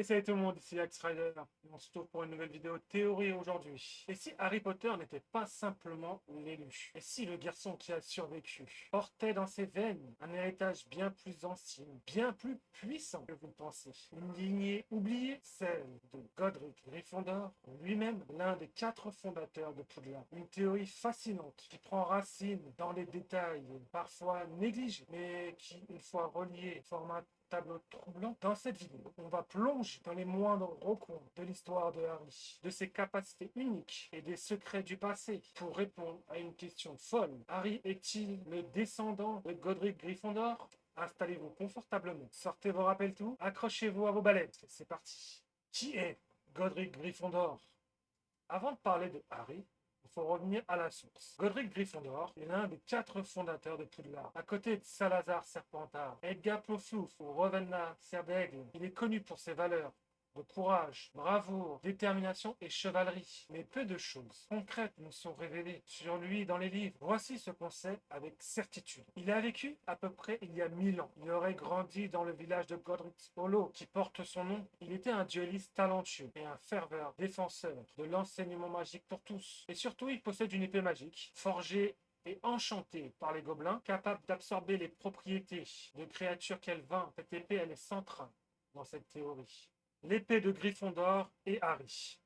Et salut tout le monde, ici Axe Rider. On se retrouve pour une nouvelle vidéo théorie aujourd'hui. Et si Harry Potter n'était pas simplement l'élu? Et si le garçon qui a survécu portait dans ses veines un héritage bien plus ancien, bien plus puissant que vous le pensez? Une lignée oubliée, celle de Godric Gryffondor, lui-même l'un des 4 fondateurs de Poudlard. Une théorie fascinante qui prend racine dans les détails, parfois négligés, mais qui, une fois reliés, forment un tableau troublant. Dans cette vidéo, on va plonger dans les moindres recoins de l'histoire de Harry, de ses capacités uniques et des secrets du passé pour répondre à une question folle. Harry est-il le descendant de Godric Gryffondor? Installez-vous confortablement, sortez vos rappels-tout, accrochez-vous à vos balais. C'est parti. Qui est Godric Gryffondor? Avant de parler de Harry, il faut revenir à la source. Godric Gryffondor est l'un des 4 fondateurs de Poudlard. À côté de Salazar Serpentard, Edgar Plouffouf ou Rowena Serdaigle, il est connu pour ses valeurs de courage, bravoure, détermination et chevalerie. Mais peu de choses concrètes nous sont révélées sur lui dans les livres. Voici ce qu'on sait avec certitude. Il a vécu à peu près il y a 1000 ans. Il aurait grandi dans le village de Godric's Hollow qui porte son nom. Il était un duelliste talentueux et un fervent défenseur de l'enseignement magique pour tous. Et surtout, il possède une épée magique, forgée et enchantée par les gobelins, capable d'absorber les propriétés de créatures qu'elle vainc. Cette épée, elle est centrale dans cette théorie. L'épée de Gryffondor et Harry.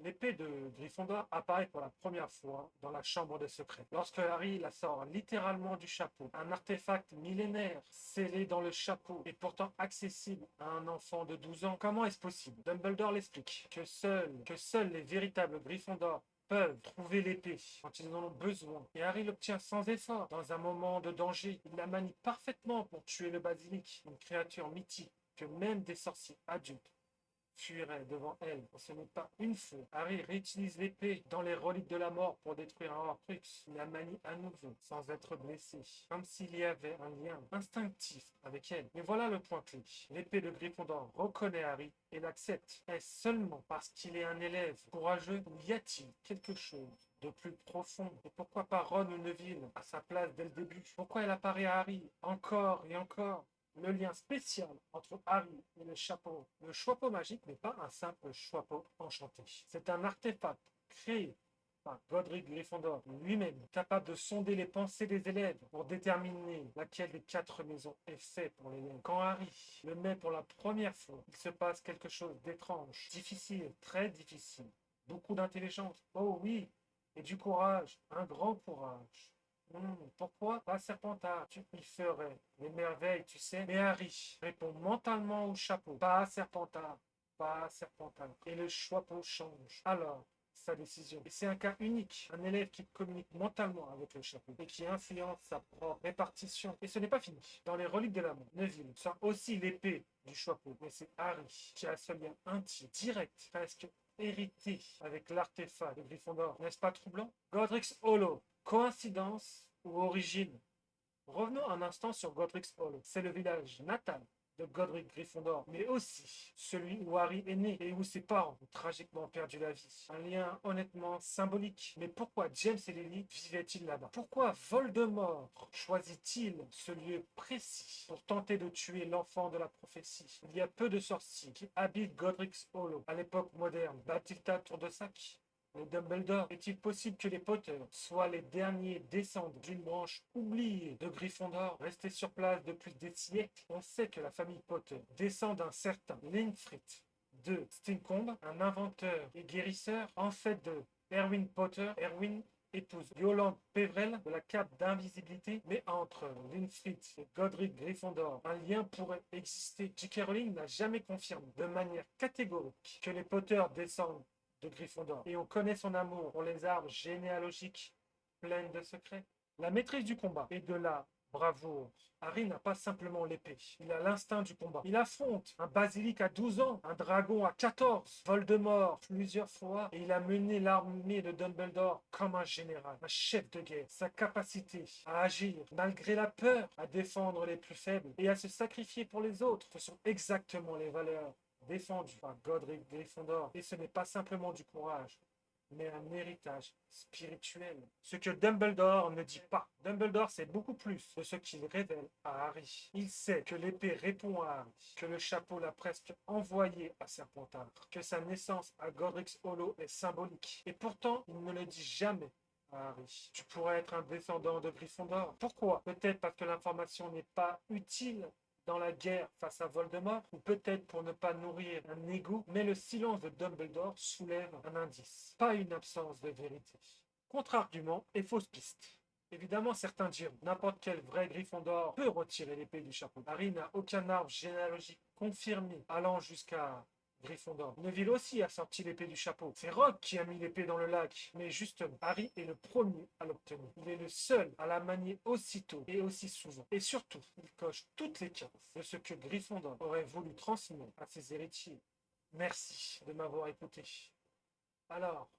L'épée de Gryffondor apparaît pour la première fois dans la chambre des secrets. Lorsque Harry la sort littéralement du chapeau, un artefact millénaire scellé dans le chapeau et pourtant accessible à un enfant de 12 ans. Comment est-ce possible? Dumbledore l'explique que seuls les véritables Gryffondor peuvent trouver l'épée quand ils en ont besoin. Et Harry l'obtient sans effort. Dans un moment de danger, il la manie parfaitement pour tuer le basilic, une créature mythique que même des sorciers adultes fuirait devant elle. Ce n'est pas une fois. Harry réutilise l'épée dans les reliques de la mort pour détruire un Horcrux. Il la manie à nouveau, sans être blessé, comme s'il y avait un lien instinctif avec elle. Mais voilà le point clé. L'épée de Gryffondor reconnaît Harry et l'accepte. Est-ce seulement parce qu'il est un élève courageux ou y a-t-il quelque chose de plus profond? Et pourquoi pas Ron ou Neville à sa place dès le début? Pourquoi elle apparaît à Harry encore et encore? Le lien spécial entre Harry et le chapeau. Le chapeau magique n'est pas un simple chapeau enchanté. C'est un artefact créé par Godric Gryffondor lui-même, capable de sonder les pensées des élèves pour déterminer laquelle des 4 maisons est faite pour l'élève. Quand Harry le met pour la première fois, il se passe quelque chose d'étrange, difficile, très difficile. Beaucoup d'intelligence, oh oui, et du courage, un grand courage. Pourquoi pas Serpentard? Tu y ferais des merveilles, tu sais. Mais Harry répond mentalement au chapeau. Pas Serpentard, pas Serpentard. Et le chapeau change. Alors, sa décision. Et c'est un cas unique. Un élève qui communique mentalement avec le chapeau et qui influence sa propre répartition. Et ce n'est pas fini. Dans les reliques de la mort, Neville sort aussi l'épée du chapeau. Mais c'est Harry qui a ce lien intime, direct, presque hérité avec l'artefact de Gryffondor. N'est-ce pas troublant? Godric's Hollow. Coïncidence ou origine? Revenons un instant sur Godric's Hollow. C'est le village natal de Godric Gryffondor, mais aussi celui où Harry est né et où ses parents ont tragiquement perdu la vie. Un lien honnêtement symbolique. Mais pourquoi James et Lily vivaient-ils là-bas? Pourquoi Voldemort choisit-il ce lieu précis pour tenter de tuer l'enfant de la prophétie? Il y a peu de sorciers qui habitent Godric's Hollow à l'époque moderne. Bat-il tour de sac? Les Dumbledore, est-il possible que les Potter soient les derniers descendants d'une branche oubliée de Gryffondor, restés sur place depuis des siècles? On sait que la famille Potter descend d'un certain Linfrid de Stincombe, un inventeur et guérisseur, en fait de Erwin Potter. Erwin épouse Yolande Peverell de la cape d'invisibilité, mais entre Linfrid et Godric Gryffondor, un lien pourrait exister. J.K. Rowling n'a jamais confirmé de manière catégorique que les Potter descendent de Gryffondor. Et on connaît son amour pour les arbres généalogiques pleines de secrets. La maîtrise du combat et de la bravoure. Harry n'a pas simplement l'épée, il a l'instinct du combat. Il affronte un basilic à 12 ans, un dragon à 14, Voldemort plusieurs fois, et il a mené l'armée de Dumbledore comme un général, un chef de guerre. Sa capacité à agir malgré la peur, à défendre les plus faibles et à se sacrifier pour les autres, ce sont exactement les valeurs défendu par Godric Gryffondor. Et ce n'est pas simplement du courage, mais un héritage spirituel. Ce que Dumbledore ne dit pas. Dumbledore sait beaucoup plus de ce qu'il révèle à Harry. Il sait que l'épée répond à Harry, que le chapeau l'a presque envoyé à Serpentard, que sa naissance à Godric's Hollow est symbolique. Et pourtant, il ne le dit jamais à Harry. Tu pourrais être un descendant de Gryffondor. Pourquoi? Peut-être parce que l'information n'est pas utile dans la guerre face à Voldemort, ou peut-être pour ne pas nourrir un ego, mais le silence de Dumbledore soulève un indice, pas une absence de vérité. Contre-argument et fausse piste. Évidemment, certains diront, n'importe quel vrai Gryffondor peut retirer l'épée du chapeau. Harry n'a aucun arbre généalogique confirmé allant jusqu'à Gryffondor. Neville aussi a sorti l'épée du chapeau. C'est Rogue qui a mis l'épée dans le lac. Mais justement, Harry est le premier à l'obtenir. Il est le seul à la manier aussitôt et aussi souvent. Et surtout, il coche toutes les cases de ce que Gryffondor aurait voulu transmettre à ses héritiers. Merci de m'avoir écouté. Alors,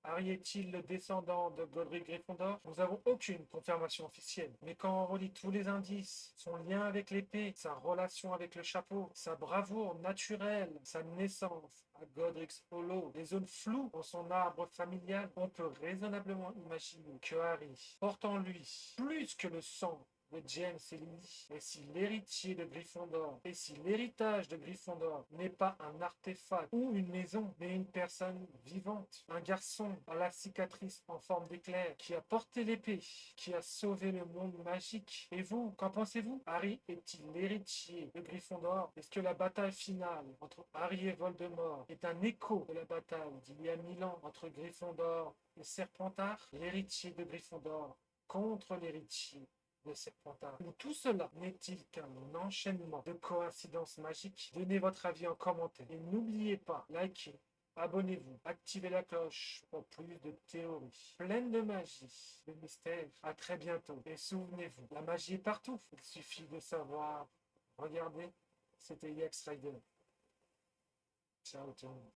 Harry est-il le descendant de Godric Gryffondor? Nous n'avons aucune confirmation officielle. Mais quand on relie tous les indices, son lien avec l'épée, sa relation avec le chapeau, sa bravoure naturelle, sa naissance à Godric's Hollow, les zones floues dans son arbre familial, on peut raisonnablement imaginer que Harry porte en lui plus que le sang de James et Lily. Et si l'héritier de Gryffondor, et si l'héritage de Gryffondor n'est pas un artefact ou une maison, mais une personne vivante, un garçon à la cicatrice en forme d'éclair, qui a porté l'épée, qui a sauvé le monde magique. Et vous, qu'en pensez-vous? Harry est-il l'héritier de Gryffondor? Est-ce que la bataille finale entre Harry et Voldemort est un écho de la bataille d'il y a 1000 ans entre Gryffondor et Serpentard? L'héritier de Gryffondor contre l'héritier de Serpentard. Ou tout cela n'est-il qu'un enchaînement de coïncidences magiques? Donnez votre avis en commentaire. Et n'oubliez pas, likez, abonnez-vous, activez la cloche pour plus de théories pleines de magie, de mystère. À très bientôt. Et souvenez-vous, la magie est partout. Il suffit de savoir. Regardez, c'était Yax Rider. Ciao tout le monde.